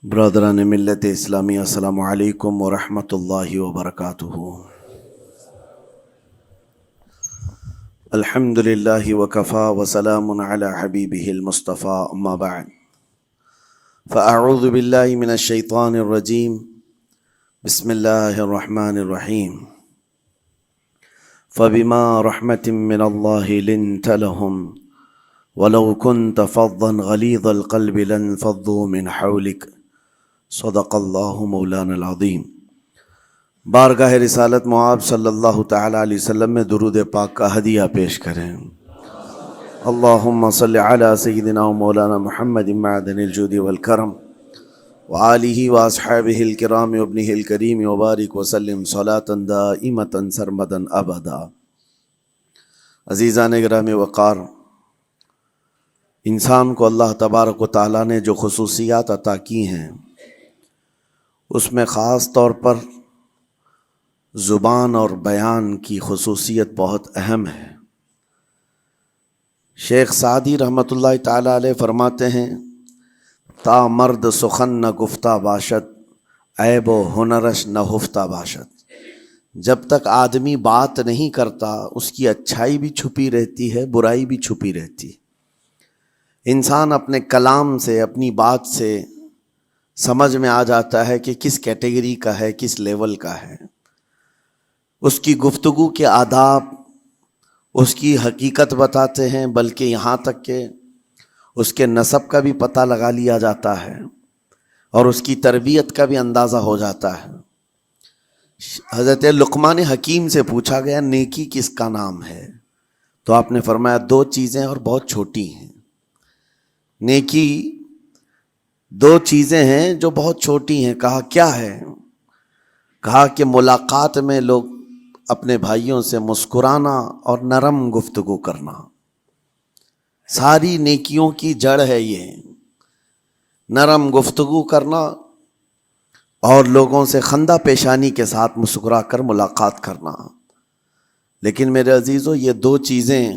برادران ملت اسلامی، السلام علیکم ورحمۃ اللہ وبرکاتہ۔ الحمد للہ وکفا وسلام علی حبیبہ المصطفیٰ، اما بعد فاعوذ باللہ من الشیطان الرجیم، بسم اللہ الرحمن الرحیم۔ فبما رحمۃ من اللہ لنت لهم ولو كنت فظا غلیظ القلب لانفضوا من حولک، صدق اللہ مولانا العظیم۔ بارگاہ رسالت معاب صلی اللہ تعالی علیہ وسلم میں درود پاک کا ہدیہ پیش کریں۔ اللہم صلی علی سیدنا و مولانا محمد معدن الجود والکرم وآلہ واصحابہ الکرام وابنہ الکریم وبارک وسلم صلاة دائمة سرمدا ابدا۔ عزیزان گرامی وقار، انسان کو اللہ تبارک و تعالیٰ نے جو خصوصیات عطا کی ہیں، اس میں خاص طور پر زبان اور بیان کی خصوصیت بہت اہم ہے۔ شیخ سعدی رحمۃ اللہ تعالیٰ علیہ فرماتے ہیں، تا مرد سخن نہ گفتہ باشد، عیب و ہنرش نہ ہفتہ باشد۔ جب تک آدمی بات نہیں کرتا، اس کی اچھائی بھی چھپی رہتی ہے، برائی بھی چھپی رہتی ہے۔ انسان اپنے کلام سے، اپنی بات سے سمجھ میں آ جاتا ہے کہ کس کیٹیگری کا ہے، کس لیول کا ہے۔ اس کی گفتگو کے آداب اس کی حقیقت بتاتے ہیں، بلکہ یہاں تک کہ اس کے نسب کا بھی پتہ لگا لیا جاتا ہے اور اس کی تربیت کا بھی اندازہ ہو جاتا ہے۔ حضرت لقمان حکیم سے پوچھا گیا، نیکی کس کا نام ہے؟ تو آپ نے فرمایا، دو چیزیں اور بہت چھوٹی ہیں۔ نیکی دو چیزیں ہیں جو بہت چھوٹی ہیں۔ کہا کیا ہے؟ کہا کہ ملاقات میں لوگ اپنے بھائیوں سے مسکرانا اور نرم گفتگو کرنا۔ ساری نیکیوں کی جڑ ہے یہ، نرم گفتگو کرنا اور لوگوں سے خندہ پیشانی کے ساتھ مسکرا کر ملاقات کرنا۔ لیکن میرے عزیزو، یہ دو چیزیں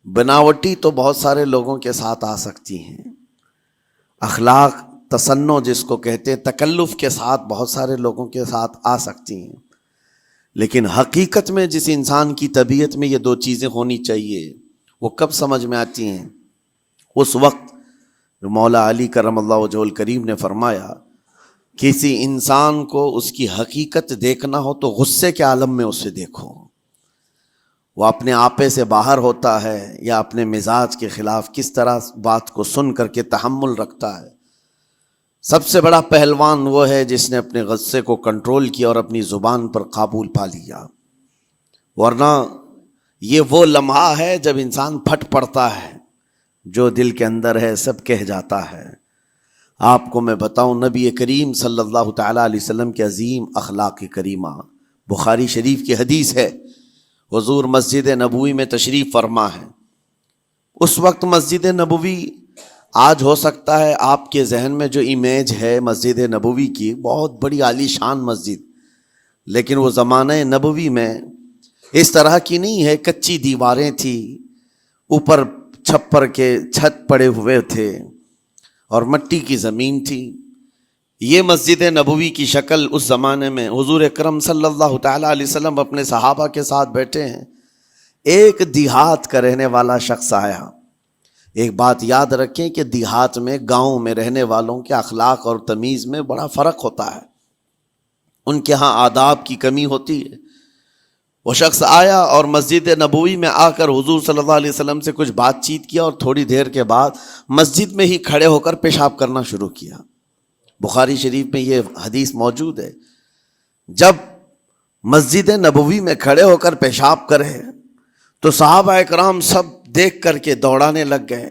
بناوٹی تو بہت سارے لوگوں کے ساتھ آ سکتی ہیں، اخلاق تصنع جس کو کہتے ہیں، تکلف کے ساتھ بہت سارے لوگوں کے ساتھ آ سکتی ہیں، لیکن حقیقت میں جس انسان کی طبیعت میں یہ دو چیزیں ہونی چاہیے، وہ کب سمجھ میں آتی ہیں؟ اس وقت جو مولا علی کرم اللہ وجہہ الکریم نے فرمایا، کسی انسان کو اس کی حقیقت دیکھنا ہو تو غصے کے عالم میں اسے دیکھو۔ وہ اپنے آپے سے باہر ہوتا ہے یا اپنے مزاج کے خلاف کس طرح بات کو سن کر کے تحمل رکھتا ہے۔ سب سے بڑا پہلوان وہ ہے جس نے اپنے غصے کو کنٹرول کیا اور اپنی زبان پر قابو پا لیا، ورنہ یہ وہ لمحہ ہے جب انسان پھٹ پڑتا ہے، جو دل کے اندر ہے سب کہہ جاتا ہے۔ آپ کو میں بتاؤں، نبی کریم صلی اللہ تعالیٰ علیہ وسلم کے عظیم اخلاق کریمہ، بخاری شریف کی حدیث ہے، حضور مسجد نبوی میں تشریف فرما ہے۔ اس وقت مسجد نبوی، آج ہو سکتا ہے آپ کے ذہن میں جو امیج ہے مسجد نبوی کی، بہت بڑی عالی شان مسجد، لیکن وہ زمانہ نبوی میں اس طرح کی نہیں ہے۔ کچی دیواریں تھی، اوپر چھپر کے چھت پڑے ہوئے تھے اور مٹی کی زمین تھی۔ یہ مسجد نبوی کی شکل اس زمانے میں حضور اکرم صلی اللہ تعالیٰ علیہ وسلم اپنے صحابہ کے ساتھ بیٹھے ہیں۔ ایک دیہات کا رہنے والا شخص آیا۔ ایک بات یاد رکھیں کہ دیہات میں، گاؤں میں رہنے والوں کے اخلاق اور تمیز میں بڑا فرق ہوتا ہے، ان کے ہاں آداب کی کمی ہوتی ہے۔ وہ شخص آیا اور مسجد نبوی میں آ کر حضور صلی اللہ علیہ وسلم سے کچھ بات چیت کیا اور تھوڑی دیر کے بعد مسجد میں ہی کھڑے ہو کر پیشاب کرنا شروع کیا۔ بخاری شریف میں یہ حدیث موجود ہے۔ جب مسجد نبوی میں کھڑے ہو کر پیشاب کرے تو صحابہ اکرام سب دیکھ کر کے دوڑانے لگ گئے،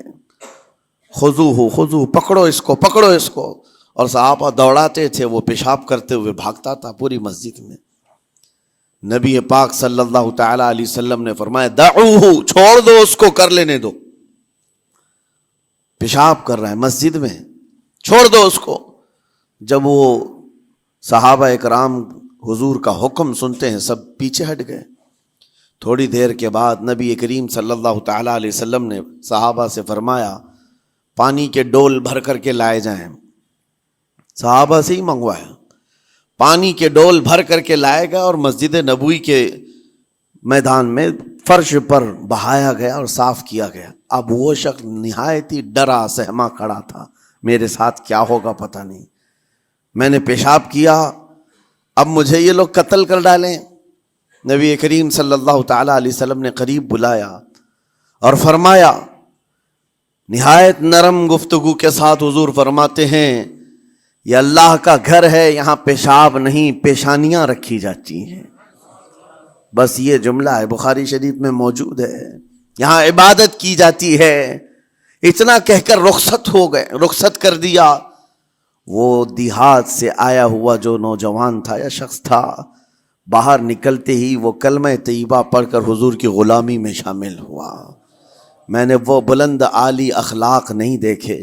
خذوہ خذوہ، پکڑو اس کو، پکڑو اس کو، اور صحابہ دوڑاتے تھے، وہ پیشاب کرتے ہوئے بھاگتا تھا پوری مسجد میں۔ نبی پاک صلی اللہ تعالیٰ علیہ وسلم نے فرمایا، دعوہ، چھوڑ دو اس کو، کر لینے دو، پیشاب کر رہا ہے مسجد میں، چھوڑ دو اس کو۔ جب وہ صحابہ اکرام حضور کا حکم سنتے ہیں، سب پیچھے ہٹ گئے۔ تھوڑی دیر کے بعد نبی کریم صلی اللہ تعالیٰ علیہ وسلم نے صحابہ سے فرمایا، پانی کے ڈول بھر کر کے لائے جائیں۔ صحابہ سے ہی منگوایا، پانی کے ڈول بھر کر کے لائے گا اور مسجد نبوی کے میدان میں فرش پر بہایا گیا اور صاف کیا گیا۔ اب وہ شخص نہایت ہی ڈرا سہما کھڑا تھا، میرے ساتھ کیا ہوگا پتہ نہیں، میں نے پیشاب کیا، اب مجھے یہ لوگ قتل کر ڈالیں۔ نبی کریم صلی اللہ تعالی علیہ وسلم نے قریب بلایا اور فرمایا، نہایت نرم گفتگو کے ساتھ حضور فرماتے ہیں، یہ اللہ کا گھر ہے، یہاں پیشاب نہیں پیشانیاں رکھی جاتی ہیں۔ بس یہ جملہ ہے، بخاری شریف میں موجود ہے، یہاں عبادت کی جاتی ہے۔ اتنا کہہ کر رخصت ہو گئے، رخصت کر دیا۔ وہ دیہات سے آیا ہوا جو نوجوان تھا یا شخص تھا، باہر نکلتے ہی وہ کلمہ طیبہ پڑھ کر حضور کی غلامی میں شامل ہوا۔ میں نے وہ بلند عالی اخلاق نہیں دیکھے۔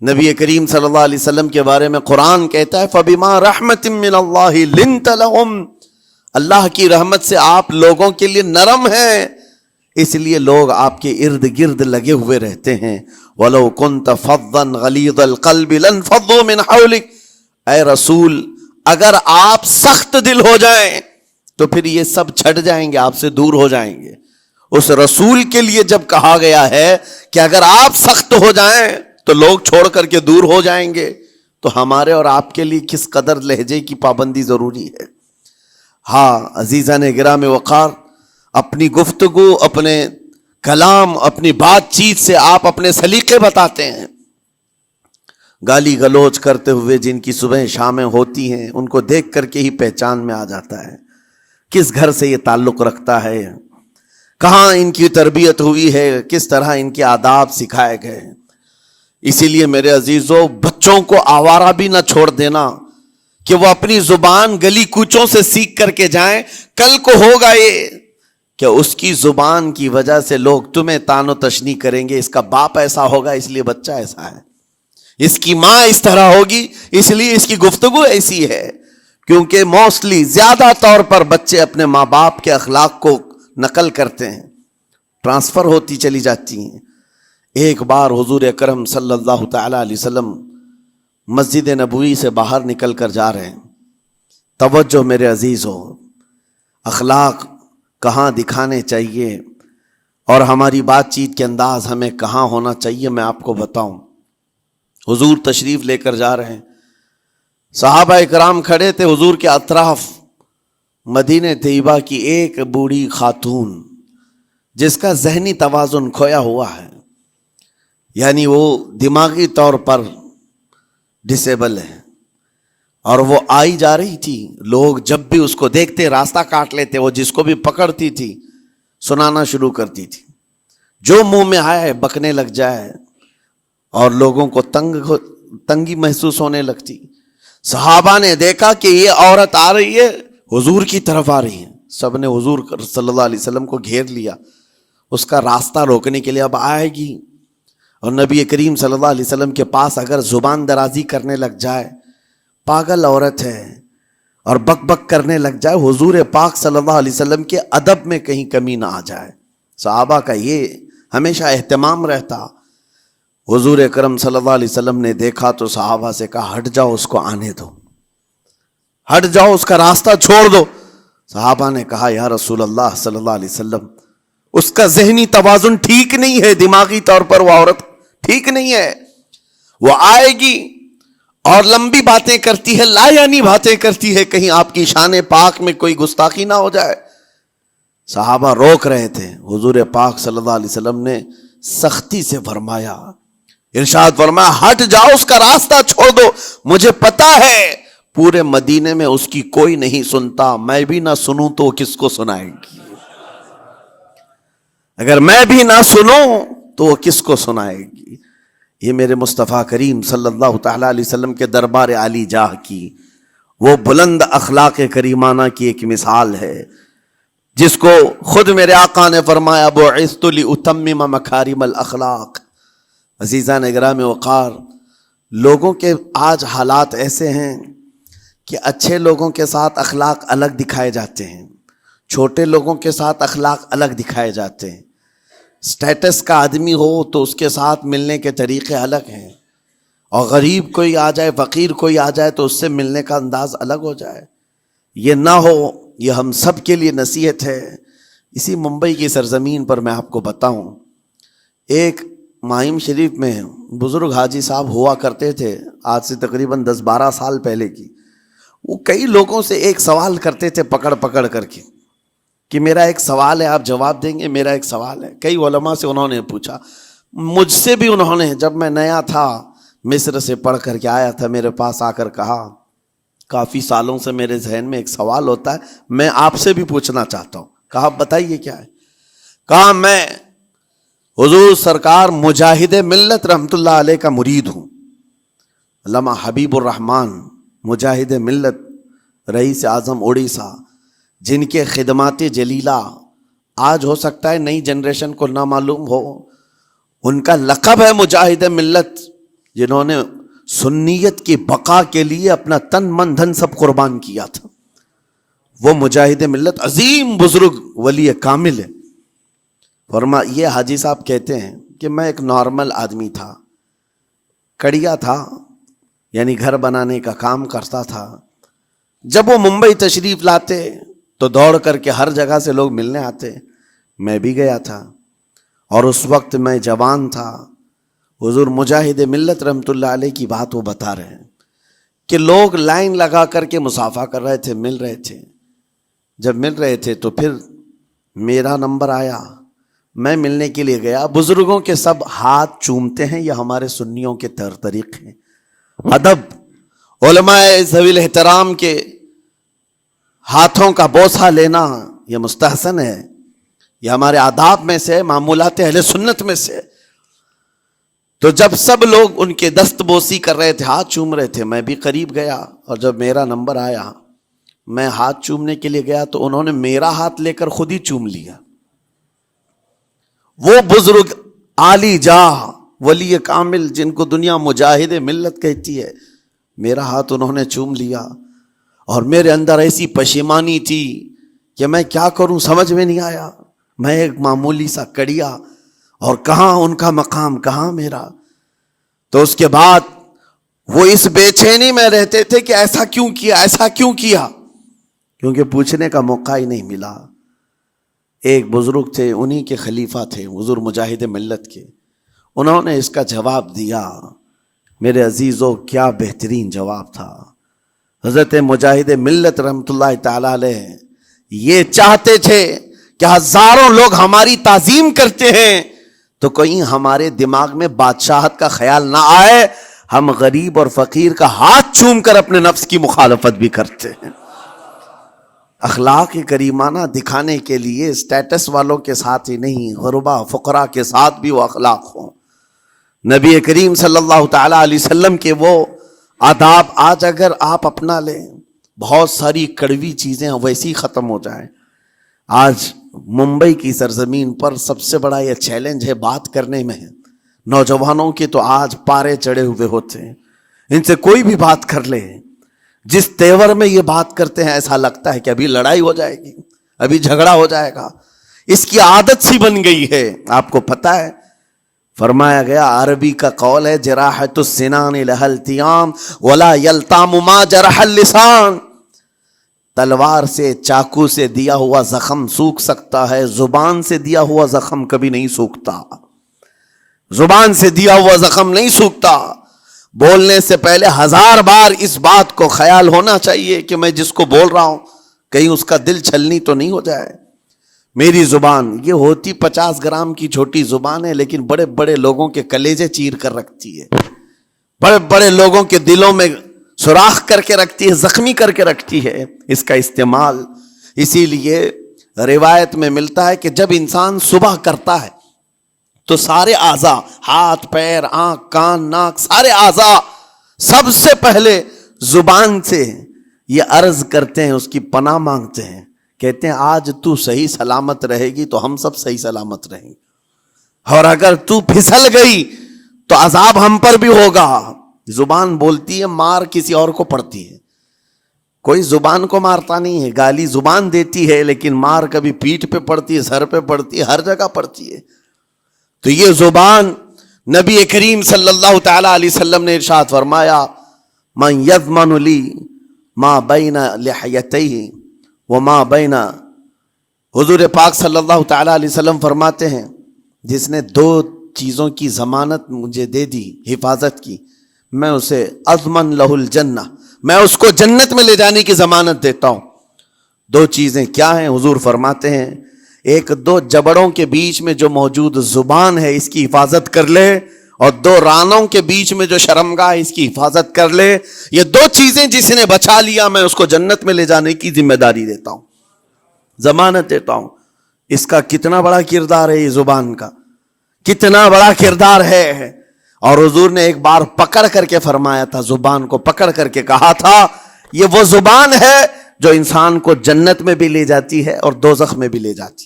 نبی کریم صلی اللہ علیہ وسلم کے بارے میں قرآن کہتا ہے، فَبِمَا رَحْمَةٍ مِّنَ اللَّهِ لِنْتَ لَهُمْ، اللہ کی رحمت سے آپ لوگوں کے لیے نرم ہیں، اس لیے لوگ آپ کے ارد گرد لگے ہوئے رہتے ہیں۔ وَلَوْ كُنْتَ فَظًّا غَلِيظَ الْقَلْبِ لَانفَضُّوا مِنْ حَوْلِكَ، اے رسول اگر آپ سخت دل ہو جائیں تو پھر یہ سب چھٹ جائیں گے، آپ سے دور ہو جائیں گے۔ اس رسول کے لیے جب کہا گیا ہے کہ اگر آپ سخت ہو جائیں تو لوگ چھوڑ کر کے دور ہو جائیں گے، تو ہمارے اور آپ کے لیے کس قدر لہجے کی پابندی ضروری ہے۔ ہاں عزیزان گرام وقار، اپنی گفتگو، اپنے کلام، اپنی بات چیت سے آپ اپنے سلیقے بتاتے ہیں۔ گالی گلوچ کرتے ہوئے جن کی صبح شامیں ہوتی ہیں، ان کو دیکھ کر کے ہی پہچان میں آ جاتا ہے کس گھر سے یہ تعلق رکھتا ہے، کہاں ان کی تربیت ہوئی ہے، کس طرح ان کے آداب سکھائے گئے۔ اسی لیے میرے عزیزو، بچوں کو آوارہ بھی نہ چھوڑ دینا کہ وہ اپنی زبان گلی کوچوں سے سیکھ کر کے جائیں۔ کل کو ہوگا یہ کہ اس کی زبان کی وجہ سے لوگ تمہیں تان و تشنی کریں گے، اس کا باپ ایسا ہوگا اس لیے بچہ ایسا ہے، اس کی ماں اس طرح ہوگی اس لیے اس کی گفتگو ایسی ہے۔ کیونکہ موسٹلی زیادہ طور پر بچے اپنے ماں باپ کے اخلاق کو نقل کرتے ہیں، ٹرانسفر ہوتی چلی جاتی ہیں۔ ایک بار حضور اکرم صلی اللہ تعالی علیہ وسلم مسجد نبوی سے باہر نکل کر جا رہے ہیں۔ توجہ میرے عزیزو، اخلاق کہاں دکھانے چاہیے اور ہماری بات چیت کے انداز ہمیں کہاں ہونا چاہیے، میں آپ کو بتاؤں۔ حضور تشریف لے کر جا رہے ہیں، صحابہ اکرام کھڑے تھے حضور کے اطراف۔ مدینہ طیبہ کی ایک بوڑھی خاتون جس کا ذہنی توازن کھویا ہوا ہے، یعنی وہ دماغی طور پر ڈسیبل ہے، اور وہ آئی جا رہی تھی۔ لوگ جب بھی اس کو دیکھتے راستہ کاٹ لیتے، وہ جس کو بھی پکڑتی تھی سنانا شروع کرتی تھی، جو منہ میں آئے بکنے لگ جائے، اور لوگوں کو تنگی محسوس ہونے لگتی۔ صحابہ نے دیکھا کہ یہ عورت آ رہی ہے، حضور کی طرف آ رہی ہے، سب نے حضور صلی اللہ علیہ وسلم کو گھیر لیا، اس کا راستہ روکنے کے لیے اب آئے گی۔ اور نبی کریم صلی اللہ علیہ وسلم کے پاس اگر زبان درازی کرنے لگ جائے، پاگل عورت ہے، اور بک بک کرنے لگ جائے، حضور پاک صلی اللہ علیہ وسلم کے ادب میں کہیں کمی نہ آ جائے۔ صحابہ کا یہ ہمیشہ اہتمام رہتا۔ حضور اکرم صلی اللہ علیہ وسلم نے دیکھا تو صحابہ سے کہا، ہٹ جاؤ، اس کو آنے دو، ہٹ جاؤ، اس کا راستہ چھوڑ دو۔ صحابہ نے کہا، یا رسول اللہ صلی اللہ علیہ وسلم، اس کا ذہنی توازن ٹھیک نہیں ہے، دماغی طور پر وہ عورت ٹھیک نہیں ہے، وہ آئے گی اور لمبی باتیں کرتی ہے، لا یعنی باتیں کرتی ہے، کہیں آپ کی شان پاک میں کوئی گستاخی نہ ہو جائے۔ صحابہ روک رہے تھے، حضور پاک صلی اللہ علیہ وسلم نے سختی سے فرمایا، ارشاد فرمایا، ہٹ جاؤ، اس کا راستہ چھوڑ دو، مجھے پتا ہے پورے مدینے میں اس کی کوئی نہیں سنتا، میں بھی نہ سنوں تو وہ کس کو سنائے گی، اگر میں بھی نہ سنوں تو وہ کس کو سنائے گی۔ یہ میرے مصطفیٰ کریم صلی اللہ تعالی علیہ وسلم کے دربار عالی جاہ کی وہ بلند اخلاق کریمانہ کی ایک مثال ہے، جس کو خود میرے آقا نے فرمایا، بعثت لأتمم مکارم الاخلاق۔ عزیزان گرامی وقار، لوگوں کے آج حالات ایسے ہیں کہ اچھے لوگوں کے ساتھ اخلاق الگ دکھائے جاتے ہیں، چھوٹے لوگوں کے ساتھ اخلاق الگ دکھائے جاتے ہیں۔ سٹیٹس کا آدمی ہو تو اس کے ساتھ ملنے کے طریقے الگ ہیں، اور غریب کوئی آ جائے، فقیر کوئی آ جائے تو اس سے ملنے کا انداز الگ ہو جائے. یہ نہ ہو. یہ ہم سب کے لیے نصیحت ہے. اسی ممبئی کی سرزمین پر میں آپ کو بتاؤں، ایک ماہم شریف میں بزرگ حاجی صاحب ہوا کرتے تھے، آج سے تقریباً 10-12 سال پہلے کی. وہ کئی لوگوں سے ایک سوال کرتے تھے پکڑ پکڑ کر کے کہ میرا ایک سوال ہے، آپ جواب دیں گے، میرا ایک سوال ہے. کئی علماء سے انہوں نے پوچھا، مجھ سے بھی انہوں نے، جب میں نیا تھا مصر سے پڑھ کر کے آیا تھا، میرے پاس آ کر کہا کافی سالوں سے میرے ذہن میں ایک سوال ہوتا ہے، میں آپ سے بھی پوچھنا چاہتا ہوں. کہا بتائیے کیا ہے؟ کہا میں حضور سرکار مجاہد ملت رحمت اللہ علیہ کا مرید ہوں. علامہ حبیب الرحمن مجاہد ملت، رئیس اعظم اڑیسہ، جن کے خدمات جلیلہ آج ہو سکتا ہے نئی جنریشن کو نہ معلوم ہو. ان کا لقب ہے مجاہد ملت، جنہوں نے سنیت کی بقا کے لیے اپنا تن من دھن سب قربان کیا تھا. وہ مجاہد ملت عظیم بزرگ ولی کامل ہے. یہ حاجی صاحب کہتے ہیں کہ میں ایک نارمل آدمی تھا، کڑیا تھا، یعنی گھر بنانے کا کام کرتا تھا. جب وہ ممبئی تشریف لاتے تو دوڑ کر کے ہر جگہ سے لوگ ملنے آتے. میں بھی گیا تھا اور اس وقت میں جوان تھا. حضور مجاہد ملت رحمت اللہ علیہ کی بات وہ بتا رہے ہیں کہ لوگ لائن لگا کر کے مصافحہ کر رہے تھے، مل رہے تھے. جب مل رہے تھے تو پھر میرا نمبر آیا، میں ملنے کے لیے گیا. بزرگوں کے سب ہاتھ چومتے ہیں، یہ ہمارے سنیوں کے طریق ہیں. ادب، علماء ذوی الاحترام کے ہاتھوں کا بوسہ لینا یہ مستحسن ہے، یہ ہمارے آداب میں سے، معمولات اہل سنت میں سے. تو جب سب لوگ ان کے دست بوسی کر رہے تھے، ہاتھ چوم رہے تھے، میں بھی قریب گیا اور جب میرا نمبر آیا میں ہاتھ چومنے کے لیے گیا تو انہوں نے میرا ہاتھ لے کر خود ہی چوم لیا. وہ بزرگ عالی جاہ ولی کامل جن کو دنیا مجاہد ملت کہتی ہے، میرا ہاتھ انہوں نے چوم لیا. اور میرے اندر ایسی پشیمانی تھی کہ میں کیا کروں سمجھ میں نہیں آیا. میں ایک معمولی سا کڑیا اور کہاں ان کا مقام، کہاں میرا. تو اس کے بعد وہ اس بے چینی میں رہتے تھے کہ ایسا کیوں کیا، ایسا کیوں کیا، کیونکہ پوچھنے کا موقع ہی نہیں ملا. ایک بزرگ تھے، انہی کے خلیفہ تھے حضور مجاہد ملت کے، انہوں نے اس کا جواب دیا. میرے عزیزو کیا بہترین جواب تھا. حضرت مجاہد ملت رحمت اللہ تعالی علیہ یہ چاہتے تھے کہ ہزاروں لوگ ہماری تعظیم کرتے ہیں تو کہیں ہمارے دماغ میں بادشاہت کا خیال نہ آئے، ہم غریب اور فقیر کا ہاتھ چوم کر اپنے نفس کی مخالفت بھی کرتے ہیں. اخلاق کریمانہ دکھانے کے لیے اسٹیٹس والوں کے ساتھ ہی نہیں، غربا فقراء کے ساتھ بھی وہ اخلاق ہوں. نبی کریم صلی اللہ تعالی علیہ وسلم کے وہ آداب آج اگر آپ اپنا لیں، بہت ساری کڑوی چیزیں ویسی ختم ہو جائیں. آج ممبئی کی سرزمین پر سب سے بڑا یہ چیلنج ہے بات کرنے میں. نوجوانوں کے تو آج پارے چڑھے ہوئے ہوتے ہیں، ان سے کوئی بھی بات کر لے، جس تیور میں یہ بات کرتے ہیں ایسا لگتا ہے کہ ابھی لڑائی ہو جائے گی، ابھی جھگڑا ہو جائے گا. اس کی عادت سی بن گئی ہے. آپ کو پتہ ہے فرمایا گیا، عربی کا قول ہے جراحت السنان لها التیام ولا یلتام ما جرح اللسان. تلوار سے، چاقو سے دیا ہوا زخم سوکھ سکتا ہے، زبان سے دیا ہوا زخم کبھی نہیں سوکھتا. زبان سے دیا ہوا زخم نہیں سوکھتا. بولنے سے پہلے 1000 بار اس بات کو خیال ہونا چاہیے کہ میں جس کو بول رہا ہوں کہیں اس کا دل چھلنی تو نہیں ہو جائے. میری زبان یہ ہوتی 50 گرام کی چھوٹی زبان ہے، لیکن بڑے بڑے لوگوں کے کلیجے چیر کر رکھتی ہے، بڑے بڑے لوگوں کے دلوں میں سوراخ کر کے رکھتی ہے، زخمی کر کے رکھتی ہے اس کا استعمال. اسی لیے روایت میں ملتا ہے کہ جب انسان صبح کرتا ہے تو سارے اعضاء، ہاتھ پیر آنکھ کان ناک، سارے اعضاء سب سے پہلے زبان سے یہ عرض کرتے ہیں، اس کی پناہ مانگتے ہیں، کہتے ہیں آج تو صحیح سلامت رہے گی تو ہم سب صحیح سلامت رہیں گے، اور اگر تو پھسل گئی تو عذاب ہم پر بھی ہوگا. زبان بولتی ہے، مار کسی اور کو پڑتی ہے. کوئی زبان کو مارتا نہیں ہے، گالی زبان دیتی ہے، لیکن مار کبھی پیٹھ پہ پڑتی ہے، سر پہ پڑتی ہے، ہر جگہ پڑتی ہے. تو یہ زبان نبی کریم صلی اللہ تعالی علیہ وسلم نے ارشاد فرمایا من یضمن لی ما بین لحیتیہ وما بین، حضور پاک صلی اللہ تعالی علیہ وسلم فرماتے ہیں جس نے دو چیزوں کی ضمانت مجھے دے دی، حفاظت کی، میں اسے اضمن لہ الجنہ، میں اس کو جنت میں لے جانے کی ضمانت دیتا ہوں۔ دو چیزیں کیا ہیں؟ حضور فرماتے ہیں ایک دو جبڑوں کے بیچ میں جو موجود زبان ہے اس کی حفاظت کر لے، اور دو رانوں کے بیچ میں جو شرمگاہ ہے اس کی حفاظت کر لے، یہ دو چیزیں جس نے بچا لیا میں اس کو جنت میں لے جانے کی ذمہ داری دیتا ہوں، ضمانت دیتا ہوں۔ اس کا کتنا بڑا کردار ہے، یہ زبان کا کتنا بڑا کردار ہے۔ اور حضور نے ایک بار پکڑ کر کے فرمایا تھا، زبان کو پکڑ کر کے کہا تھا یہ وہ زبان ہے جو انسان کو جنت میں بھی لے جاتی ہے اور دوزخ میں بھی لے جاتی۔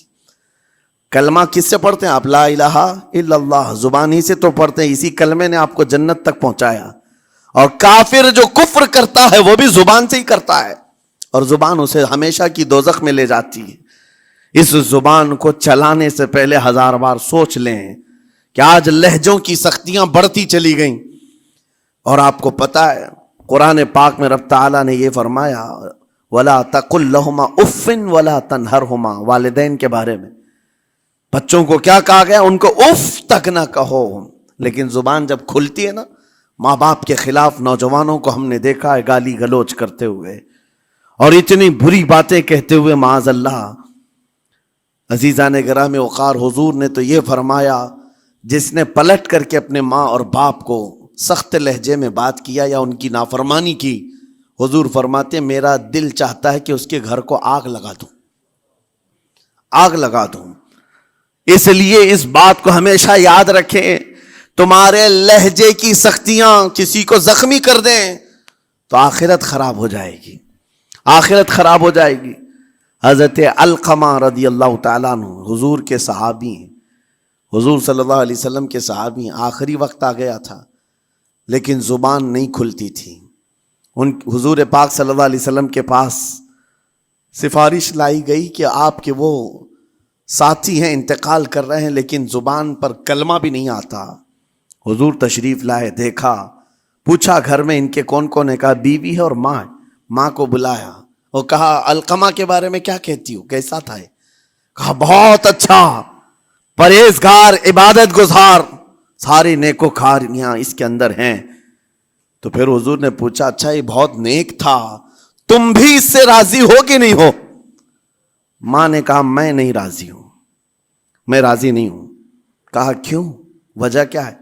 کلمہ کس سے پڑھتے ہیں آپ؟ لا الہ الا اللہ، زبان ہی سے تو پڑھتے ہیں، اسی کلمے نے آپ کو جنت تک پہنچایا۔ اور کافر جو کفر کرتا ہے وہ بھی زبان سے ہی کرتا ہے، اور زبان اسے ہمیشہ کی دوزخ میں لے جاتی ہے۔ اس زبان کو چلانے سے پہلے 1000 بار سوچ لیں کہ آج لہجوں کی سختیاں بڑھتی چلی گئیں، اور آپ کو پتہ ہے قرآن پاک میں رب تعالیٰ نے یہ فرمایا وَلَا تَقُلْ لَهُمَا اُفٍّ وَلَا تَنْهَرْهُمَا، والدین کے بارے میں بچوں کو کیا کہا گیا؟ ان کو اف تک نہ کہو۔ لیکن زبان جب کھلتی ہے نا، ماں باپ کے خلاف نوجوانوں کو ہم نے دیکھا ہے گالی گلوچ کرتے ہوئے اور اتنی بری باتیں کہتے ہوئے، معاذ اللہ۔ عزیزان گرامی وقار، حضور نے تو یہ فرمایا جس نے پلٹ کر کے اپنے ماں اور باپ کو سخت لہجے میں بات کیا یا ان کی نافرمانی کی، حضور فرماتے میرا دل چاہتا ہے کہ اس کے گھر کو آگ لگا دوں، آگ لگا دوں۔ اس لیے اس بات کو ہمیشہ یاد رکھیں، تمہارے لہجے کی سختیاں کسی کو زخمی کر دیں تو آخرت خراب ہو جائے گی، آخرت خراب ہو جائے گی۔ حضرت علقمہ رضی اللہ تعالیٰ عنہ حضور کے صحابی ہیں، حضور صلی اللہ علیہ وسلم کے صحابی ہیں۔ آخری وقت آ گیا تھا لیکن زبان نہیں کھلتی تھی۔ حضور پاک صلی اللہ علیہ وسلم کے پاس سفارش لائی گئی کہ آپ کے وہ ساتھی ہیں انتقال کر رہے ہیں لیکن زبان پر کلمہ بھی نہیں آتا۔ حضور تشریف لائے، دیکھا، پوچھا گھر میں ان کے کون کون ہے؟ کہا بیوی ہے اور ماں ہے۔ ماں کو بلایا اور کہا علقمہ کے بارے میں کیا کہتی ہو، کیسا تھا ہے؟ کہا بہت اچھا، پرہیزگار، عبادت گزار، ساری نیکوکاریاں اس کے اندر ہیں۔ تو پھر حضور نے پوچھا اچھا یہ بہت نیک تھا، تم بھی اس سے راضی ہو کہ نہیں ہو؟ ماں نے کہا میں نہیں راضی ہوں، میں راضی نہیں ہوں۔ کہا کیوں، وجہ کیا ہے؟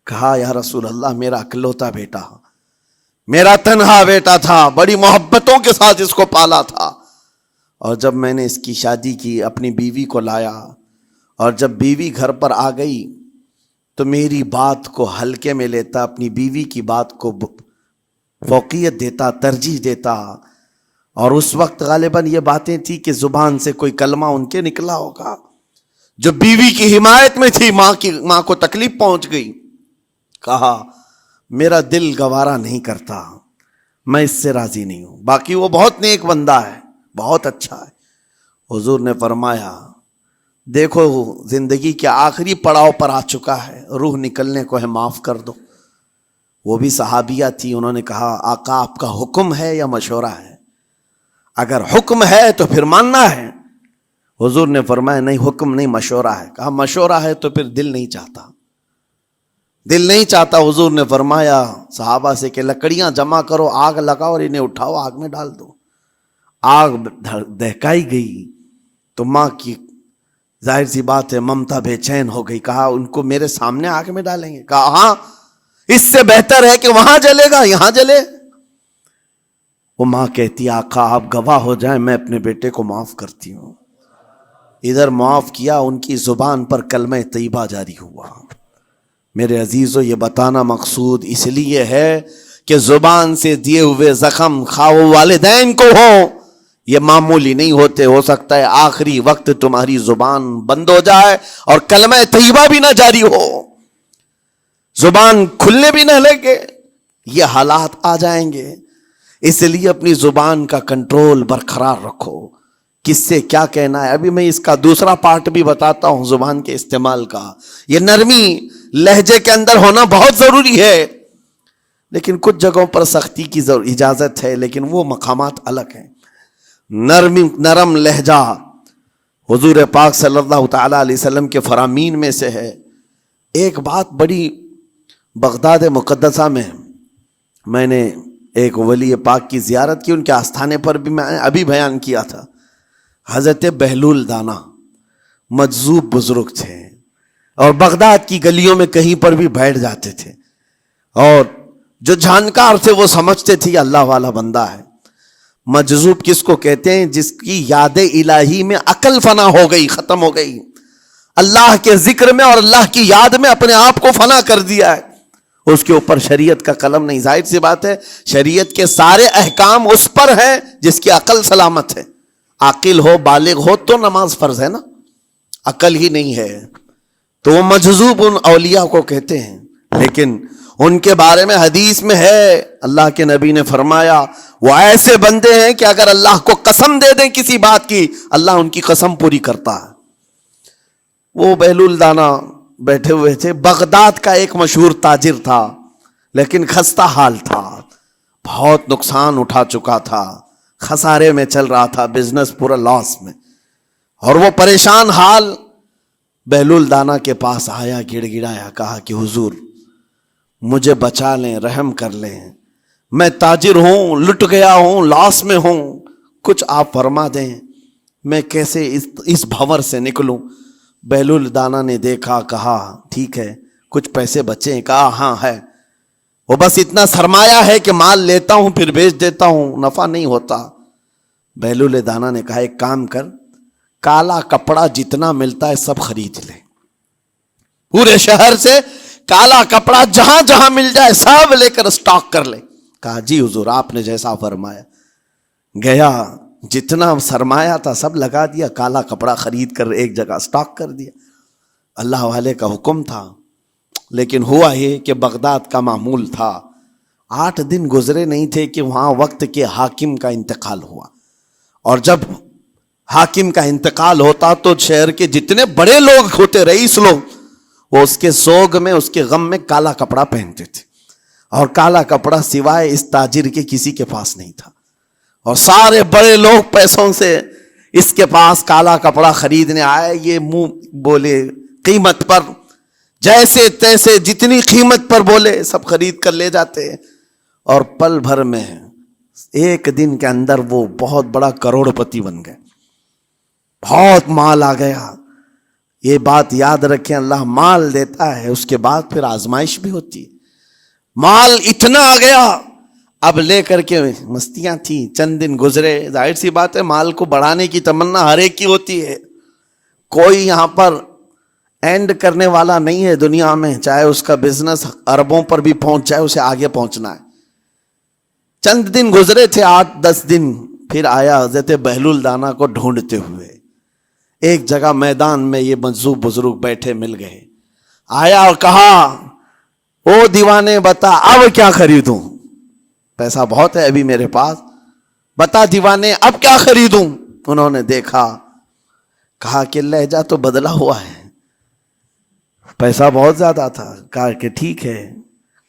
کہا یا رسول اللہ میرا اکلوتا بیٹا، میرا تنہا بیٹا تھا، بڑی محبتوں کے ساتھ اس کو پالا تھا، اور جب میں نے اس کی شادی کی اپنی بیوی کو لایا، اور جب بیوی گھر پر آ گئی تو میری بات کو ہلکے میں لیتا، اپنی بیوی کی بات کو فوقیت دیتا، ترجیح دیتا۔ اور اس وقت غالباً یہ باتیں تھی کہ زبان سے کوئی کلمہ ان کے نکلا ہوگا جو بیوی کی حمایت میں تھی، ماں کو تکلیف پہنچ گئی۔ کہا میرا دل گوارا نہیں کرتا، میں اس سے راضی نہیں ہوں، باقی وہ بہت نیک بندہ ہے، بہت اچھا ہے۔ حضور نے فرمایا دیکھو زندگی کے آخری پڑاؤ پر آ چکا ہے، روح نکلنے کو ہے، معاف کر دو۔ وہ بھی صحابیہ تھی، انہوں نے کہا آقا آپ کا حکم ہے یا مشورہ ہے؟ اگر حکم ہے تو پھر ماننا ہے۔ حضور نے فرمایا نہیں، حکم نہیں، مشورہ ہے۔ کہا مشورہ ہے تو پھر دل نہیں چاہتا، دل نہیں چاہتا۔ حضور نے فرمایا صحابہ سے کہ لکڑیاں جمع کرو، آگ لگاؤ اور انہیں اٹھاؤ، آگ میں ڈال دو۔ آگ دہکائی گئی تو ماں کی ظاہر سی بات ہے ممتا بے چین ہو گئی۔ کہا ان کو میرے سامنے آگ میں ڈالیں گے؟ کہا ہاں، اس سے بہتر ہے کہ وہاں جلے گا، یہاں جلے۔ وہ ماں کہتی آقا آپ گواہ ہو جائیں، میں اپنے بیٹے کو معاف کرتی ہوں۔ ادھر معاف کیا، ان کی زبان پر کلمہ طیبہ جاری ہوا۔ میرے عزیزو یہ بتانا مقصود اس لیے ہے کہ زبان سے دیے ہوئے زخم خواہ والدین کو ہو، یہ معمولی نہیں ہوتے۔ ہو سکتا ہے آخری وقت تمہاری زبان بند ہو جائے اور کلمہ طیبہ بھی نہ جاری ہو، زبان کھلنے بھی نہ لگے، یہ حالات آ جائیں گے۔ اس لیے اپنی زبان کا کنٹرول برقرار رکھو، کس سے کیا کہنا ہے۔ ابھی میں اس کا دوسرا پارٹ بھی بتاتا ہوں زبان کے استعمال کا۔ یہ نرمی لہجے کے اندر ہونا بہت ضروری ہے، لیکن کچھ جگہوں پر سختی کی اجازت ہے، لیکن وہ مقامات الگ ہیں۔ نرم لہجہ حضور پاک صلی اللہ تعالی علیہ وسلم کے فرامین میں سے ہے۔ ایک بات بڑی، بغداد مقدسہ میں نے ایک ولی پاک کی زیارت کی، ان کے آستانے پر بھی میں نے ابھی بیان کیا تھا۔ حضرت بہلول دانا مجذوب بزرگ تھے، اور بغداد کی گلیوں میں کہیں پر بھی بیٹھ جاتے تھے، اور جو جانکار تھے وہ سمجھتے تھے اللہ والا بندہ ہے۔ مجذوب کس کو کہتے ہیں؟ جس کی یاد الہی میں عقل فنا ہو گئی، ختم ہو گئی، اللہ کے ذکر میں اور اللہ کی یاد میں اپنے آپ کو فنا کر دیا ہے، اس کے اوپر شریعت کا قلم نہیں۔ ظاہر سی بات ہے، شریعت کے سارے احکام اس پر ہیں جس کی عقل سلامت ہے۔ عاقل ہو، بالغ ہو تو نماز فرض ہے نا، عقل ہی نہیں ہے تو وہ مجذوب ان اولیاء کو کہتے ہیں۔ لیکن ان کے بارے میں حدیث میں ہے، اللہ کے نبی نے فرمایا وہ ایسے بندے ہیں کہ اگر اللہ کو قسم دے دیں کسی بات کی، اللہ ان کی قسم پوری کرتا ہے۔ وہ بہلول دانا بیٹھے ہوئے تھے، بغداد کا ایک مشہور تاجر تھا، لیکن خستہ حال تھا، بہت نقصان اٹھا چکا تھا، خسارے میں چل رہا تھا، بزنس پورا لاس میں، اور وہ پریشان حال بہلول دانا کے پاس آیا، گڑ گڑایا، کہا کہ حضور مجھے بچا لیں، رحم کر لیں، میں تاجر ہوں، لٹ گیا ہوں، لاس میں ہوں، کچھ آپ فرما دیں، میں کیسے اس بھنور سے نکلوں؟ بہلول دانا نے دیکھا، کہا ٹھیک ہے، کچھ پیسے بچے ہیں؟ کہا ہاں ہے، وہ بس اتنا سرمایہ ہے کہ مال لیتا ہوں پھر بیچ دیتا ہوں، نفع نہیں ہوتا۔ بہلول دانا نے کہا ایک کام کر، کالا کپڑا جتنا ملتا ہے سب خرید لے، پورے شہر سے کالا کپڑا جہاں جہاں مل جائے سب لے کر اسٹاک کر لے۔ کہا جی حضور آپ نے جیسا فرمایا۔ گیا، جتنا سرمایہ تھا سب لگا دیا، کالا کپڑا خرید کر ایک جگہ اسٹاک کر دیا۔ اللہ والے کا حکم تھا، لیکن ہوا یہ کہ بغداد کا معمول تھا، 8 دن گزرے نہیں تھے کہ وہاں وقت کے حاکم کا انتقال ہوا، اور جب حاکم کا انتقال ہوتا تو شہر کے جتنے بڑے لوگ ہوتے، رئیس لوگ، وہ اس کے سوگ میں، اس کے غم میں کالا کپڑا پہنتے تھے، اور کالا کپڑا سوائے اس تاجر کے کسی کے پاس نہیں تھا، اور سارے بڑے لوگ پیسوں سے اس کے پاس کالا کپڑا خریدنے آئے۔ یہ منہ بولے قیمت پر، جیسے تیسے جتنی قیمت پر بولے سب خرید کر لے جاتے، اور پل بھر میں ایک دن کے اندر وہ بہت بڑا کروڑ پتی بن گئے، بہت مال آ گیا۔ یہ بات یاد رکھیں، اللہ مال دیتا ہے، اس کے بعد پھر آزمائش بھی ہوتی ہے۔ مال اتنا آ گیا، اب لے کر کے مستیاں تھیں، چند دن گزرے، ظاہر سی بات ہے مال کو بڑھانے کی تمنا ہر ایک کی ہوتی ہے، کوئی یہاں پر اینڈ کرنے والا نہیں ہے دنیا میں، چاہے اس کا بزنس اربوں پر بھی پہنچ جائے، اسے آگے پہنچنا ہے۔ چند دن گزرے تھے، 8-10 دن، پھر آیا حضرت بہلول دانا کو ڈھونڈتے ہوئے، ایک جگہ میدان میں یہ مجذوب بزرگ بیٹھے مل گئے، آیا اور کہا او دیوانے بتا اب کیا خریدوں، پیسہ بہت ہے ابھی میرے پاس، بتا دیوانے اب کیا خریدوں؟ انہوں نے دیکھا، کہا کہ لہجہ تو بدلا ہوا ہے، پیسہ بہت زیادہ تھا، کہا کہ ٹھیک ہے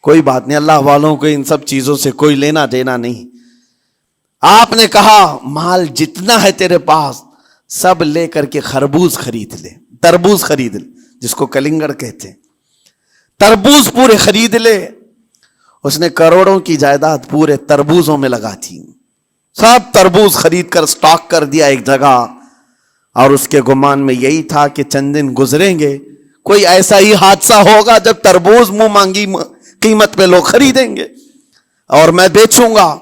کوئی بات نہیں، اللہ والوں کو ان سب چیزوں سے کوئی لینا دینا نہیں۔ آپ نے کہا مال جتنا ہے تیرے پاس سب لے کر کے خربوز خرید لے، تربوز خرید لے، جس کو کلنگڑ کہتے ہیں، تربوز پورے خرید لے۔ اس نے کروڑوں کی جائیداد پورے تربوزوں میں لگا تھی، سب تربوز خرید کر سٹاک کر دیا ایک جگہ، اور اس کے گمان میں یہی تھا کہ چند دن گزریں گے، کوئی ایسا ہی حادثہ ہوگا جب تربوز منہ مانگی قیمت پہ لوگ خریدیں گے اور میں بیچوں گا۔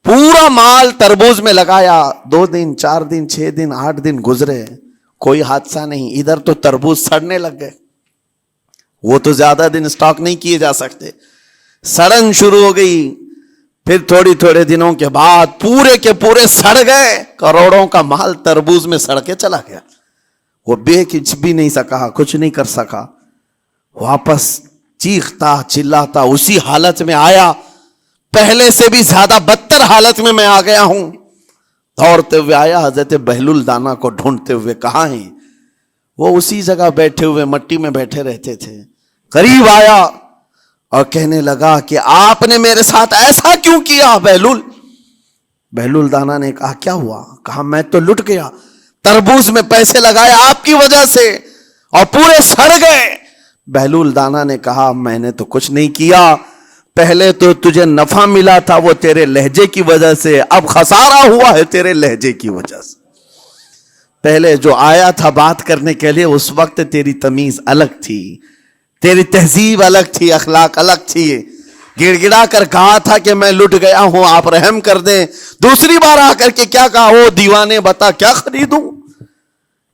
پورا مال تربوز میں لگایا، 2 دن 4 دن 6 دن 8 دن گزرے، کوئی حادثہ نہیں، ادھر تو تربوز سڑنے لگ گئے، وہ تو زیادہ دن سٹاک نہیں کیے جا سکتے، سڑن شروع ہو گئی، پھر تھوڑے دنوں کے بعد پورے کے پورے سڑ گئے، کروڑوں کا مال تربوز میں سڑ کے چلا گیا، وہ بیچ بھی نہیں سکا، کچھ نہیں کر سکا، واپس چیختا چلاتا اسی حالت میں آیا، پہلے سے بھی زیادہ بدتر حالت میں میں آ گیا ہوں، دوڑتے ہوئے آیا، حضرت بہلول دانا کو ڈھونڈتے ہوئے، کہاں ہیں؟ وہ اسی جگہ بیٹھے ہوئے مٹی میں بیٹھے رہتے تھے، قریب آیا اور کہنے لگا کہ آپ نے میرے ساتھ ایسا کیوں کیا بہلول؟ بہلول دانا نے کہا کیا ہوا؟ کہا میں تو لٹ گیا، تربوز میں پیسے لگائے آپ کی وجہ سے اور پورے سڑ گئے۔ بہلول دانا نے کہا میں نے تو کچھ نہیں کیا، پہلے تو تجھے نفع ملا تھا وہ تیرے لہجے کی وجہ سے، اب خسارہ ہوا ہے تیرے لہجے کی وجہ سے۔ پہلے جو آیا تھا بات کرنے کے لیے اس وقت تیری تمیز الگ تھی، تیری تہذیب الگ تھی، اخلاق الگ تھی، گڑ گڑا کر کہا تھا کہ میں لٹ گیا ہوں آپ رحم کر دیں۔ دوسری بار آ کر کے کیا کہا؟ وہ دیوانے بتا کیا خریدوں؟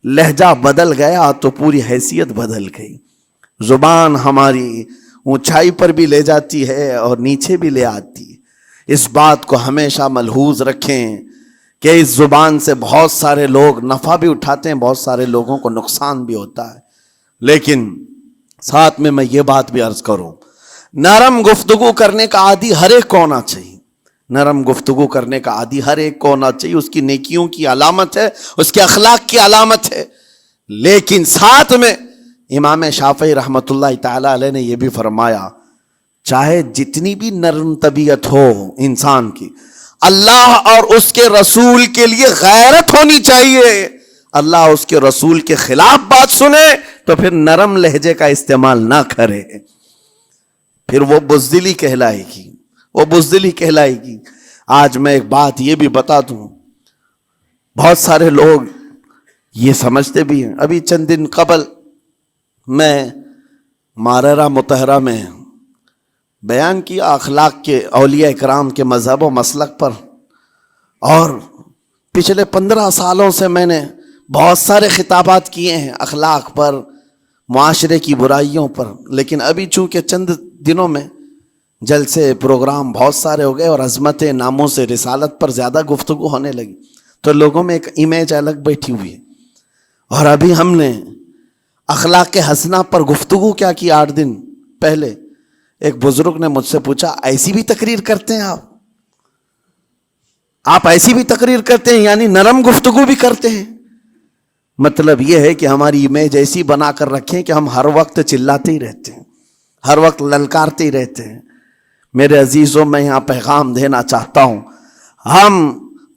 لہجہ بدل گیا تو پوری حیثیت بدل گئی۔ زبان ہماری اونچائی پر بھی لے جاتی ہے اور نیچے بھی لے آتی ہے۔ اس بات کو ہمیشہ ملحوظ رکھیں کہ اس زبان سے بہت سارے لوگ نفع بھی اٹھاتے ہیں، بہت سارے لوگوں کو نقصان بھی ہوتا ہے۔ لیکن ساتھ میں یہ بات بھی عرض کروں، نرم گفتگو کرنے کا عادی ہر ایک کو ہونا چاہیے، نرم گفتگو کرنے کا عادی ہر ایک کو ہونا چاہیے، اس کی نیکیوں کی علامت ہے، اس کے اخلاق کی علامت ہے۔ لیکن ساتھ میں امام شافعی رحمۃ اللہ تعالی علیہ نے یہ بھی فرمایا، چاہے جتنی بھی نرم طبیعت ہو انسان کی، اللہ اور اس کے رسول کے لیے غیرت ہونی چاہیے۔ اللہ اس کے رسول کے خلاف بات سنے تو پھر نرم لہجے کا استعمال نہ کرے، پھر وہ بزدلی کہلائے گی، وہ بزدلی کہلائے گی۔ آج میں ایک بات یہ بھی بتا دوں، بہت سارے لوگ یہ سمجھتے بھی ہیں۔ ابھی چند دن قبل میں ماررہ مطہرہ میں بیان کیا اخلاق کے، اولیاء اکرام کے مذہب و مسلک پر، اور پچھلے 15 سالوں سے میں نے بہت سارے خطابات کیے ہیں اخلاق پر، معاشرے کی برائیوں پر، لیکن ابھی چونکہ چند دنوں میں جلسے پروگرام بہت سارے ہو گئے اور عظمت ناموں سے رسالت پر زیادہ گفتگو ہونے لگی، تو لوگوں میں ایک امیج الگ بیٹھی ہوئی ہے۔ اور ابھی ہم نے اخلاق حسنہ پر گفتگو کیا کی 8 دن پہلے، ایک بزرگ نے مجھ سے پوچھا ایسی بھی تقریر کرتے ہیں آپ ایسی بھی تقریر کرتے ہیں، یعنی نرم گفتگو بھی کرتے ہیں؟ مطلب یہ ہے کہ ہماری امیج ایسی بنا کر رکھیں کہ ہم ہر وقت چلاتے ہی رہتے ہیں، ہر وقت للکارتے ہی رہتے ہیں۔ میرے عزیزوں، میں یہاں پیغام دینا چاہتا ہوں، ہم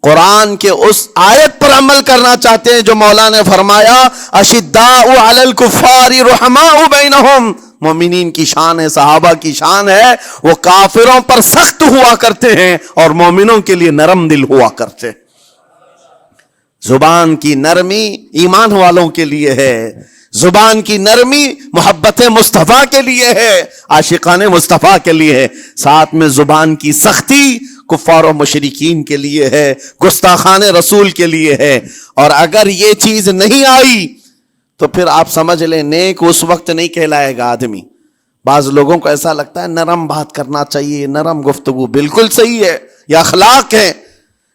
قرآن کے اس آیت پر عمل کرنا چاہتے ہیں جو مولا نے فرمایا اشداء علی الکفار رحماء بینہم۔ مومنین کی شان ہے، صحابہ کی شان ہے، وہ کافروں پر سخت ہوا کرتے ہیں اور مومنوں کے لیے نرم دل ہوا کرتے ہیں۔ زبان کی نرمی ایمان والوں کے لیے ہے، زبان کی نرمی محبت مصطفیٰ کے لیے ہے، عاشقان مصطفیٰ کے لیے ہے، ساتھ میں زبان کی سختی کفار و مشرکین کے لیے ہے، گستاخان رسول کے لیے ہے۔ اور اگر یہ چیز نہیں آئی تو پھر آپ سمجھ لیں نیک اس وقت نہیں کہلائے گا آدمی۔ بعض لوگوں کو ایسا لگتا ہے نرم بات کرنا چاہیے، نرم گفتگو، بالکل صحیح ہے، یہ اخلاق ہے،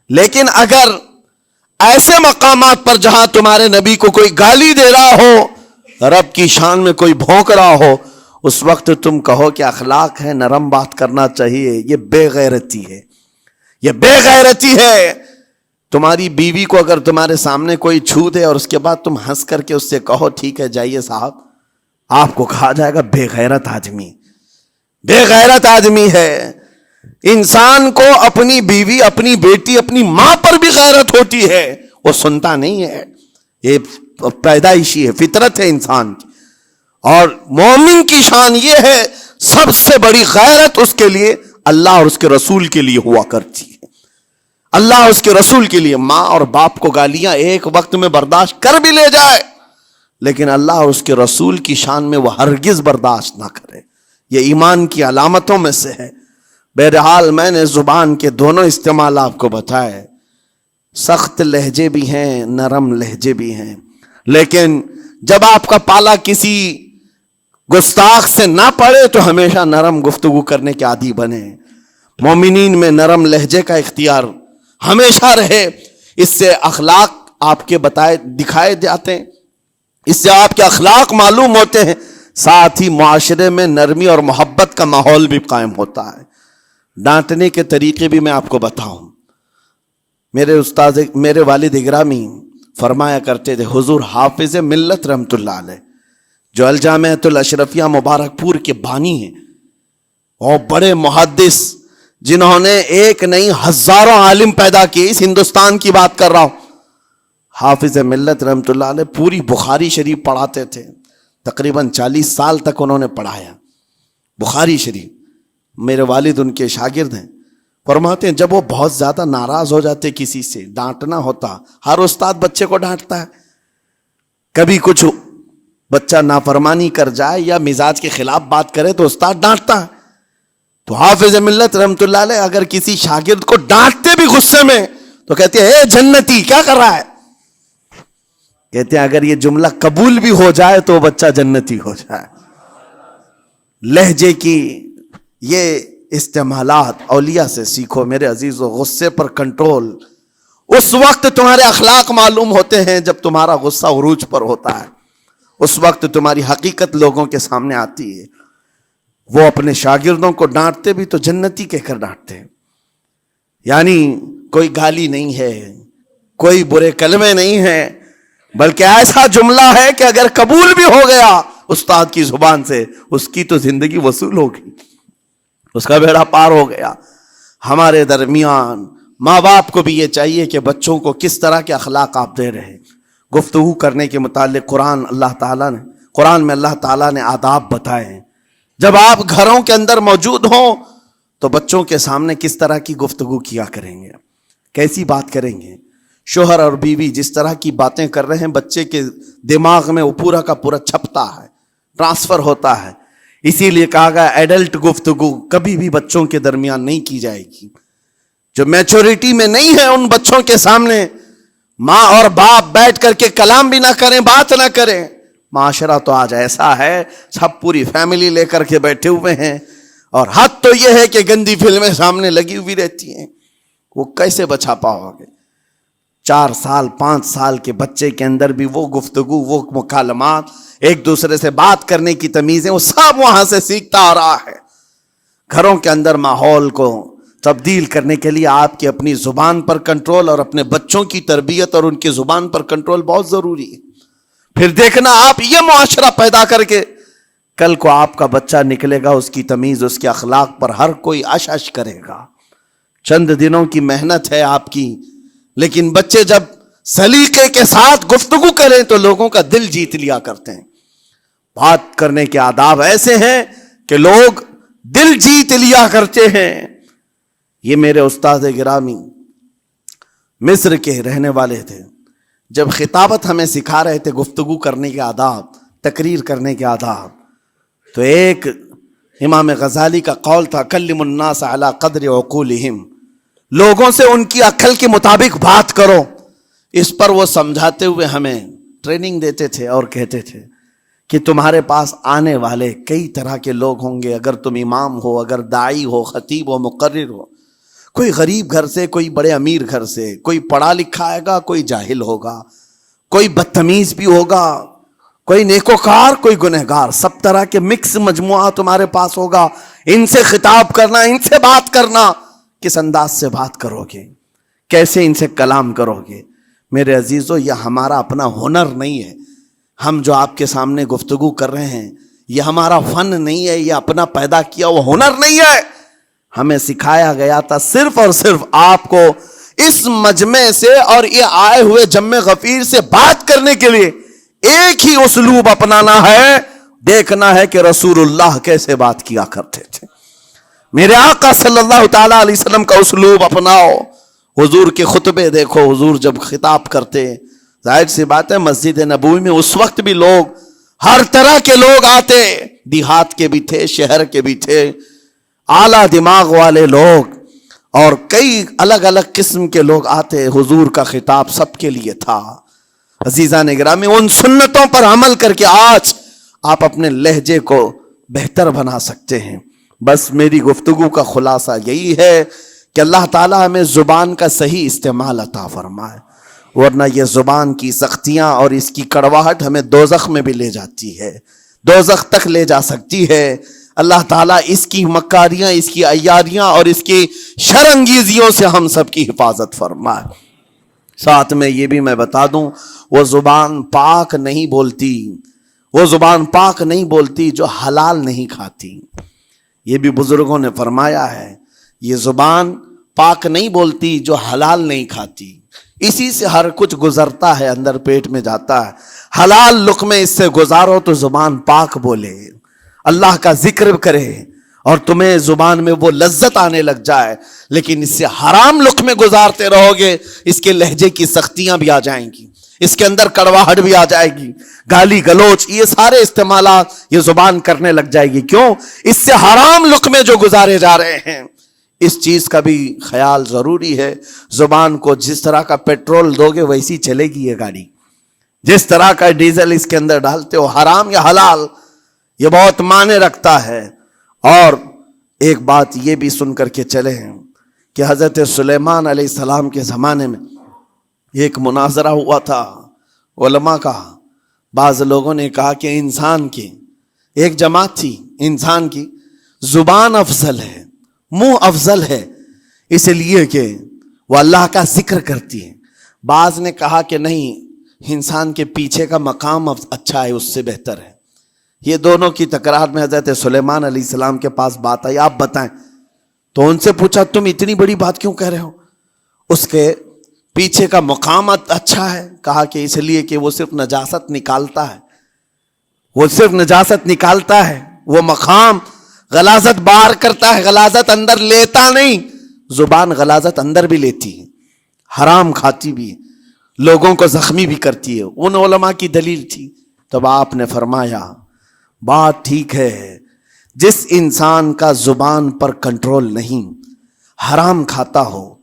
لیکن اگر ایسے مقامات پر جہاں تمہارے نبی کو کوئی گالی دے رہا ہو، رب کی شان میں کوئی بھونک رہا ہو، اس وقت تم کہو کہ اخلاق ہے، نرم بات کرنا چاہیے، یہ بے غیرتی ہے، یہ بے غیرتی ہے۔ تمہاری بیوی کو اگر تمہارے سامنے کوئی چھو دے اور اس کے بعد تم ہنس کر کے اس سے کہو ٹھیک ہے جائیے صاحب، آپ کو کہا جائے گا بے غیرت آدمی، بے غیرت آدمی ہے۔ انسان کو اپنی بیوی، اپنی بیٹی، اپنی ماں پر بھی غیرت ہوتی ہے، وہ سنتا نہیں ہے، یہ پیدائشی ہے، فطرت ہے انسان کی۔ اور مومن کی شان یہ ہے سب سے بڑی غیرت اس کے لیے اللہ اور اس کے رسول کے لیے ہوا کرتی ہے۔ اللہ اور اس کے رسول کے لیے ماں اور باپ کو گالیاں ایک وقت میں برداشت کر بھی لے جائے، لیکن اللہ اور اس کے رسول کی شان میں وہ ہرگز برداشت نہ کرے، یہ ایمان کی علامتوں میں سے ہے۔ بہرحال میں نے زبان کے دونوں استعمال آپ کو بتائے، سخت لہجے بھی ہیں، نرم لہجے بھی ہیں، لیکن جب آپ کا پالا کسی گستاخ سے نہ پڑے تو ہمیشہ نرم گفتگو کرنے کے عادی بنے۔ مومنین میں نرم لہجے کا اختیار ہمیشہ رہے، اس سے اخلاق آپ کے بتائے دکھائے جاتے ہیں، اس سے آپ کے اخلاق معلوم ہوتے ہیں، ساتھ ہی معاشرے میں نرمی اور محبت کا ماحول بھی قائم ہوتا ہے۔ ڈانٹنے کے طریقے بھی میں آپ کو بتاؤں، میرے والد گرامی فرمایا کرتے تھے، حضور حافظ ملت رحمت اللہ علیہ جو الجامعۃ الاشرفیہ مبارک پور کے بانی ہیں اور بڑے محدث، جنہوں نے ایک نہیں ہزاروں عالم پیدا کیے، اس ہندوستان کی بات کر رہا ہوں، حافظ ملت رحمۃ اللہ علیہ پوری بخاری شریف پڑھاتے تھے، تقریباً 40 سال تک انہوں نے پڑھایا بخاری شریف. میرے والد ان کے شاگرد ہیں. فرماتے ہیں جب وہ بہت زیادہ ناراض ہو جاتے کسی سے، ڈانٹنا ہوتا، ہر استاد بچے کو ڈانٹتا ہے، کبھی کچھ بچہ نافرمانی کر جائے یا مزاج کے خلاف بات کرے تو استاد ڈانٹتا ہے. تو حافظ ملت رحمۃ اللہ علیہ اگر کسی شاگرد کو ڈانٹتے بھی غصے میں تو کہتے ہیں اے جنتی کیا کر رہا ہے. کہتے ہیں اگر یہ جملہ قبول بھی ہو جائے تو بچہ جنتی ہو جائے. لہجے کی یہ استعمالات اولیاء سے سیکھو میرے عزیزو. غصے پر کنٹرول اس وقت تمہارے اخلاق معلوم ہوتے ہیں جب تمہارا غصہ عروج پر ہوتا ہے. اس وقت تمہاری حقیقت لوگوں کے سامنے آتی ہے. وہ اپنے شاگردوں کو ڈانٹتے بھی تو جنتی کہہ کر ڈانٹتے ہیں، یعنی کوئی گالی نہیں ہے، کوئی برے کلمے نہیں ہیں، بلکہ ایسا جملہ ہے کہ اگر قبول بھی ہو گیا استاد کی زبان سے، اس کی تو زندگی وصول ہوگی، اس کا بیڑا پار ہو گیا. ہمارے درمیان ماں باپ کو بھی یہ چاہیے کہ بچوں کو کس طرح کے اخلاق آپ دے رہے. گفتگو کرنے کے متعلق قرآن میں اللہ تعالیٰ نے آداب بتائے ہیں. جب آپ گھروں کے اندر موجود ہوں تو بچوں کے سامنے کس طرح کی گفتگو کیا کریں گے، کیسی بات کریں گے. شوہر اور بیوی جس طرح کی باتیں کر رہے ہیں بچے کے دماغ میں وہ پورا کا پورا چھپتا ہے، ٹرانسفر ہوتا ہے. اسی لیے کہا گیا ایڈلٹ گفتگو کبھی بھی بچوں کے درمیان نہیں کی جائے گی. جو میچورٹی میں نہیں ہے ان بچوں کے سامنے ماں اور باپ بیٹھ کر کے کلام بھی نہ کریں، بات نہ کریں. معاشرہ تو آج ایسا ہے سب پوری فیملی لے کر کے بیٹھے ہوئے ہیں، اور حد تو یہ ہے کہ گندی فلمیں سامنے لگی ہوئی رہتی ہیں. وہ کیسے بچا پاؤ گے؟ 4 سال 5 سال کے بچے کے اندر بھی وہ گفتگو، وہ مکالمات، ایک دوسرے سے بات کرنے کی تمیزیں، وہ سب وہاں سے سیکھتا آ رہا ہے. گھروں کے اندر ماحول کو تبدیل کرنے کے لیے آپ کی اپنی زبان پر کنٹرول اور اپنے بچوں کی تربیت اور ان کی زبان پر کنٹرول بہت ضروری ہے. پھر دیکھنا آپ یہ معاشرہ پیدا کر کے کل کو آپ کا بچہ نکلے گا، اس کی تمیز، اس کے اخلاق پر ہر کوئی اش اش کرے گا. چند دنوں کی محنت ہے آپ کی، لیکن بچے جب سلیقے کے ساتھ گفتگو کریں تو لوگوں کا دل جیت لیا کرتے ہیں. بات کرنے کے آداب ایسے ہیں کہ لوگ دل جیت لیا کرتے ہیں. یہ میرے استاد گرامی مصر کے رہنے والے تھے. جب خطابت ہمیں سکھا رہے تھے گفتگو کرنے کے آداب، تقریر کرنے کے آداب، تو ایک امام غزالی کا قول تھا کلم الناس علی قدر عقولہم، لوگوں سے ان کی عقل کے مطابق بات کرو. اس پر وہ سمجھاتے ہوئے ہمیں ٹریننگ دیتے تھے اور کہتے تھے کہ تمہارے پاس آنے والے کئی طرح کے لوگ ہوں گے. اگر تم امام ہو، اگر داعی ہو، خطیب ہو، مقرر ہو، کوئی غریب گھر سے، کوئی بڑے امیر گھر سے، کوئی پڑھا لکھا آئے گا، کوئی جاہل ہوگا، کوئی بدتمیز بھی ہوگا، کوئی نیکوکار، کوئی گنہگار، سب طرح کے مکس مجموعہ تمہارے پاس ہوگا. ان سے خطاب کرنا، ان سے بات کرنا، کس انداز سے بات کرو گے، کیسے ان سے کلام کرو گے. میرے عزیزو یہ ہمارا اپنا ہنر نہیں ہے. ہم جو آپ کے سامنے گفتگو کر رہے ہیں یہ ہمارا فن نہیں ہے، یہ اپنا پیدا کیا وہ ہنر نہیں ہے. ہمیں سکھایا گیا تھا صرف اور صرف آپ کو اس مجمع سے اور یہ آئے ہوئے جمع غفیر سے بات کرنے کے لیے ایک ہی اسلوب اپنانا ہے. دیکھنا ہے کہ رسول اللہ کیسے بات کیا کرتے تھے. میرے آقا صلی اللہ تعالی علیہ وسلم کا اسلوب اپناؤ. حضور کے خطبے دیکھو، حضور جب خطاب کرتے، ظاہر سی بات ہے مسجد نبوی میں اس وقت بھی لوگ، ہر طرح کے لوگ آتے، دیہات کے بھی تھے، شہر کے بھی تھے، اعلیٰ دماغ والے لوگ اور کئی الگ الگ قسم کے لوگ آتے. حضور کا خطاب سب کے لیے تھا. عزیزان گرامی، ان سنتوں پر عمل کر کے آج آپ اپنے لہجے کو بہتر بنا سکتے ہیں. بس میری گفتگو کا خلاصہ یہی ہے کہ اللہ تعالیٰ ہمیں زبان کا صحیح استعمال عطا فرمائے، ورنہ یہ زبان کی سختیاں اور اس کی کڑواہٹ ہمیں دوزخ میں بھی لے جاتی ہے، دوزخ تک لے جا سکتی ہے. اللہ تعالیٰ اس کی مکاریاں، اس کی عیاریاں اور اس کی شرانگیزیوں سے ہم سب کی حفاظت فرمائے. ساتھ میں یہ بھی میں بتا دوں، وہ زبان پاک نہیں بولتی، وہ زبان پاک نہیں بولتی جو حلال نہیں کھاتی. یہ بھی بزرگوں نے فرمایا ہے، یہ زبان پاک نہیں بولتی جو حلال نہیں کھاتی. اسی سے ہر کچھ گزرتا ہے، اندر پیٹ میں جاتا ہے. حلال لقمے اس سے گزارو تو زبان پاک بولے، اللہ کا ذکر کرے اور تمہیں زبان میں وہ لذت آنے لگ جائے. لیکن اس سے حرام لقمے گزارتے رہو گے، اس کے لہجے کی سختیاں بھی آ جائیں گی، اس کے اندر کڑواہٹ بھی آ جائے گی، گالی گلوچ، یہ سارے استعمالات یہ زبان کرنے لگ جائے گی. کیوں؟ اس سے حرام لقمے جو گزارے جا رہے ہیں. اس چیز کا بھی خیال ضروری ہے. زبان کو جس طرح کا پیٹرول دو گے ویسی چلے گی یہ گاڑی. جس طرح کا ڈیزل اس کے اندر ڈالتے ہو، حرام یا حلال، یہ بہت معنی رکھتا ہے. اور ایک بات یہ بھی سن کر کے چلے ہیں کہ حضرت سلیمان علیہ السلام کے زمانے میں ایک مناظرہ ہوا تھا علماء کا. بعض لوگوں نے کہا کہ انسان کی ایک جماعت تھی، انسان کی زبان افضل ہے، منہ افضل ہے، اس لیے کہ وہ اللہ کا ذکر کرتی ہے. بعض نے کہا کہ نہیں، انسان کے پیچھے کا مقام اچھا ہے، اس سے بہتر ہے. یہ دونوں کی تکرار میں حضرت سلیمان علیہ السلام کے پاس بات آئی، آپ بتائیں. تو ان سے پوچھا تم اتنی بڑی بات کیوں کہہ رہے ہو؟ اس کے پیچھے کا مقام اچھا ہے. کہا کہ اس لیے کہ وہ صرف نجاست نکالتا ہے، وہ صرف نجاست نکالتا ہے، وہ مقام غلاظت باہر کرتا ہے، غلاظت اندر لیتا نہیں. زبان غلاظت اندر بھی لیتی ہے، حرام کھاتی بھی ہے، لوگوں کو زخمی بھی کرتی ہے. ان علماء کی دلیل تھی. تب آپ نے فرمایا بات ٹھیک ہے، جس انسان کا زبان پر کنٹرول نہیں، حرام کھاتا ہو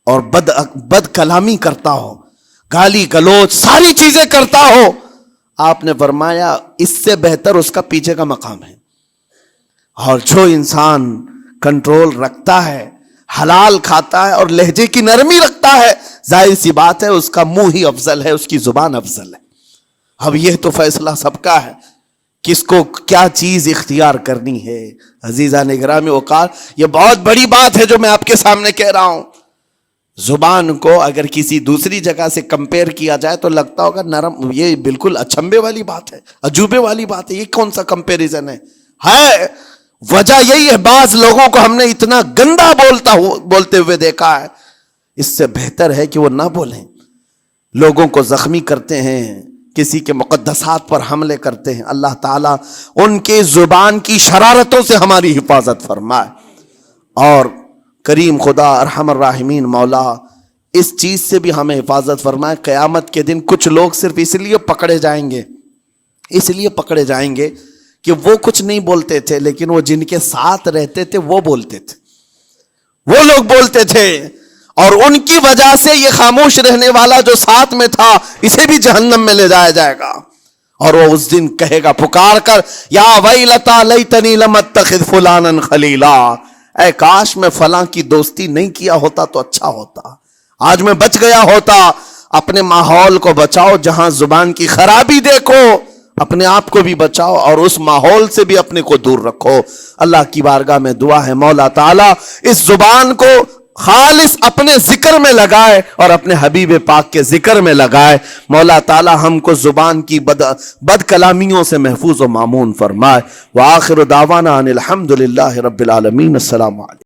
اور بد کلامی کرتا ہو، گالی گلوچ ساری چیزیں کرتا ہو، آپ نے فرمایا اس سے بہتر اس کا پیچھے کا مقام ہے. اور جو انسان کنٹرول رکھتا ہے، حلال کھاتا ہے اور لہجے کی نرمی رکھتا ہے، ظاہر سی بات ہے اس کا منہ ہی افضل ہے، اس کی زبان افضل ہے. اب یہ تو فیصلہ سب کا ہے، کس کو کیا چیز اختیار کرنی ہے. عزیزان گرامی اوقات، یہ بہت بڑی بات ہے جو میں آپ کے سامنے کہہ رہا ہوں. زبان کو اگر کسی دوسری جگہ سے کمپیئر کیا جائے تو لگتا ہوگا نرم، یہ بالکل اچنبے والی بات ہے، عجوبے والی بات ہے، یہ کون سا کمپیریزن ہے. وجہ یہی ہے، بعض لوگوں کو ہم نے اتنا گندا بولتے ہوئے دیکھا ہے. اس سے بہتر ہے کہ وہ نہ بولیں. لوگوں کو زخمی کرتے ہیں، کسی کے مقدسات پر حملے کرتے ہیں. اللہ تعالیٰ ان کے زبان کی شرارتوں سے ہماری حفاظت فرمائے. اور کریم خدا ارحم الراحمین مولا اس چیز سے بھی ہمیں حفاظت فرمائے. قیامت کے دن کچھ لوگ صرف اس لیے پکڑے جائیں گے کہ وہ کچھ نہیں بولتے تھے، لیکن وہ جن کے ساتھ رہتے تھے وہ بولتے تھے، وہ لوگ بولتے تھے، اور ان کی وجہ سے یہ خاموش رہنے والا جو ساتھ میں تھا اسے بھی جہنم میں لے جایا جائے گا. اور وہ اس دن کہے گا پکار کر، یا ویلتا لیتنی لم اتخذ فلانا خلیلا، اے کاش میں فلاں کی دوستی نہیں کیا ہوتا تو اچھا ہوتا، آج میں بچ گیا ہوتا. اپنے ماحول کو بچاؤ، جہاں زبان کی خرابی دیکھو اپنے آپ کو بھی بچاؤ اور اس ماحول سے بھی اپنے کو دور رکھو. اللہ کی بارگاہ میں دعا ہے مولا تعالیٰ اس زبان کو خالص اپنے ذکر میں لگائے اور اپنے حبیب پاک کے ذکر میں لگائے. مولا تعالیٰ ہم کو زبان کی بد کلامیوں سے محفوظ و مامون فرمائے. وآخر دعوانا ان الحمد للہ رب العالمین. السلام علیکم.